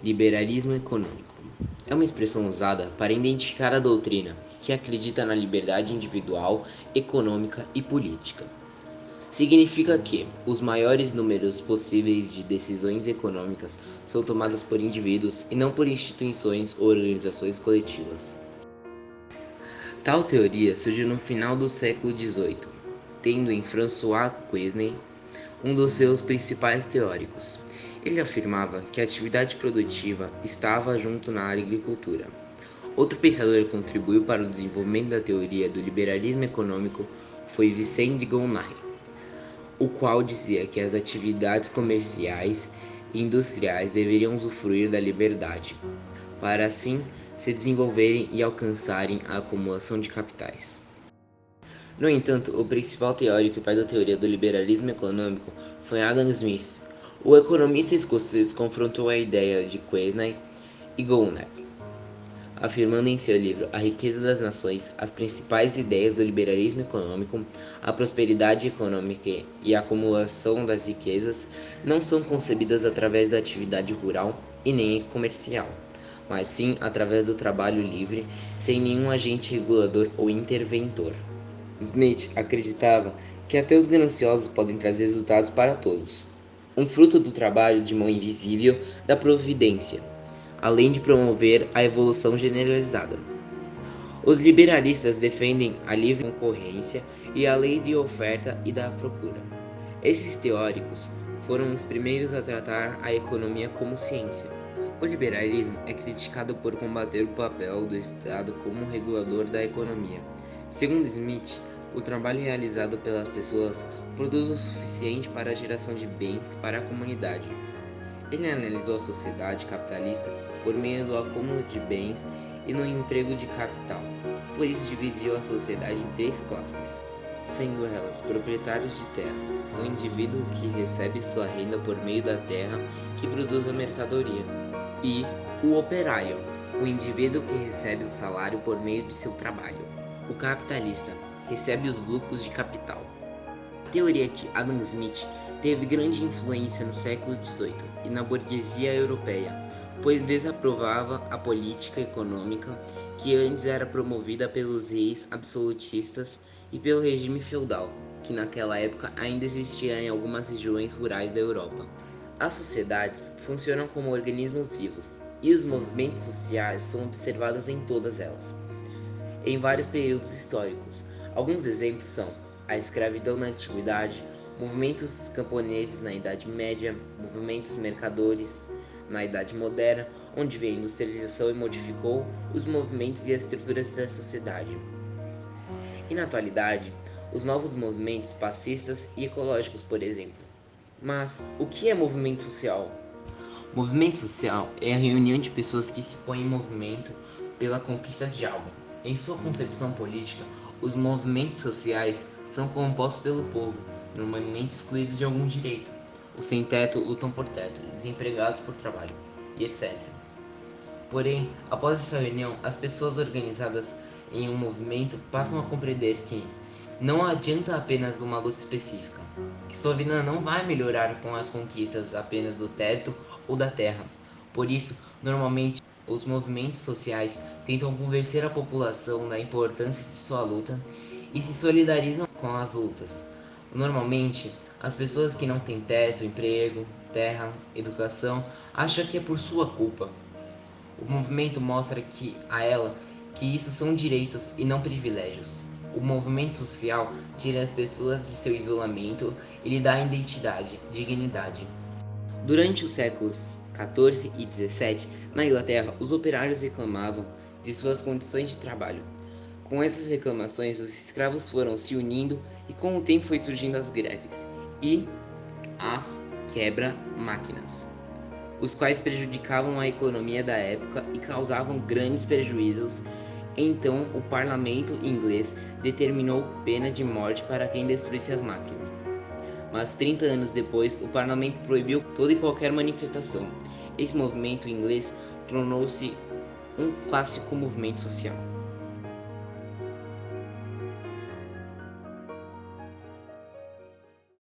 Liberalismo econômico é uma expressão usada para identificar a doutrina que acredita na liberdade individual, econômica e política. Significa que os maiores números possíveis de decisões econômicas são tomadas por indivíduos e não por instituições ou organizações coletivas. Tal teoria surgiu no final do século XVIII, tendo em François Quesnay um dos seus principais teóricos. Ele afirmava que a atividade produtiva estava junto na agricultura. Outro pensador que contribuiu para o desenvolvimento da teoria do liberalismo econômico foi Vicente de Gournay, o qual dizia que as atividades comerciais e industriais deveriam usufruir da liberdade, para assim se desenvolverem e alcançarem a acumulação de capitais. No entanto, o principal teórico e pai da teoria do liberalismo econômico foi Adam Smith. O economista escocês confrontou a ideia de Quesnay e Gournay, afirmando em seu livro A Riqueza das Nações as principais ideias do liberalismo econômico: a prosperidade econômica e a acumulação das riquezas não são concebidas através da atividade rural e nem comercial, mas sim através do trabalho livre, sem nenhum agente regulador ou interventor. Smith acreditava que até os gananciosos podem trazer resultados para todos, um fruto do trabalho de mão invisível da providência, além de promover a evolução generalizada. Os liberalistas defendem a livre concorrência e a lei de oferta e da procura. Esses teóricos foram os primeiros a tratar a economia como ciência. O liberalismo é criticado por combater o papel do Estado como regulador da economia. Segundo Smith, o trabalho realizado pelas pessoas produz o suficiente para a geração de bens para a comunidade. Ele analisou a sociedade capitalista por meio do acúmulo de bens e no emprego de capital. Por isso dividiu a sociedade em três classes, sendo elas proprietários de terra, o indivíduo que recebe sua renda por meio da terra que produz a mercadoria, e o operário, o indivíduo que recebe o salário por meio de seu trabalho. O capitalista recebe os lucros de capital. A teoria de Adam Smith teve grande influência no século XVIII e na burguesia europeia, pois desaprovava a política econômica que antes era promovida pelos reis absolutistas e pelo regime feudal, que naquela época ainda existia em algumas regiões rurais da Europa. As sociedades funcionam como organismos vivos, e os movimentos sociais são observados em todas elas, em vários períodos históricos. Alguns exemplos são a escravidão na antiguidade, movimentos camponeses na Idade Média, movimentos mercadores na Idade Moderna, onde veio a industrialização e modificou os movimentos e as estruturas da sociedade. E na atualidade, os novos movimentos pacifistas e ecológicos, por exemplo. Mas o que é movimento social? Movimento social é a reunião de pessoas que se põem em movimento pela conquista de algo. Em sua concepção política, os movimentos sociais são compostos pelo povo, normalmente excluídos de algum direito. Os sem-teto lutam por teto, desempregados por trabalho, e etc. Porém, após essa reunião, as pessoas organizadas em um movimento passam a compreender que não adianta apenas uma luta específica, que sua vida não vai melhorar com as conquistas apenas do teto ou da terra. Por isso, normalmente, os movimentos sociais tentam convencer a população da importância de sua luta e se solidarizam com as lutas. Normalmente, as pessoas que não têm teto, emprego, terra, educação, acham que é por sua culpa. O movimento mostra a ela que isso são direitos e não privilégios. O movimento social tira as pessoas de seu isolamento e lhe dá identidade, dignidade. Durante os séculos XIV e XVII, na Inglaterra, os operários reclamavam de suas condições de trabalho. Com essas reclamações, os escravos foram se unindo e com o tempo foi surgindo as greves e as quebra-máquinas, os quais prejudicavam a economia da época e causavam grandes prejuízos. Então, o parlamento inglês determinou pena de morte para quem destruísse as máquinas. Mas 30 anos depois, o parlamento proibiu toda e qualquer manifestação. Esse movimento inglês tornou-se um clássico movimento social.